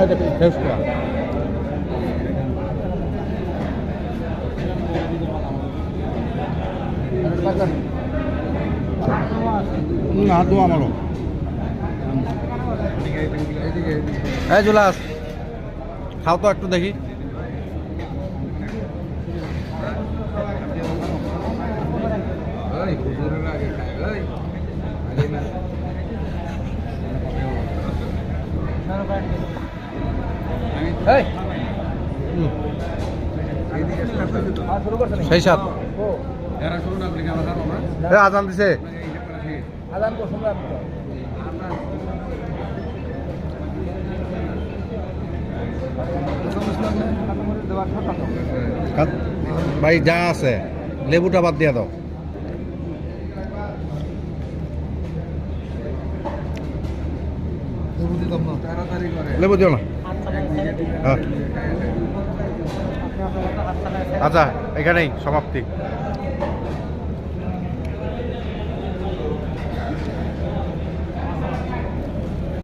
Fresh করা। হাত দো আমারও। এই জুলাস খাও তো একটু দেখি। সেই সাত আজান দিছে। ভাই যা আছে লেবুটা বাদ দিয়া দাও। লেবু দিও না। আচ্ছা এখানেই সমাপ্তি।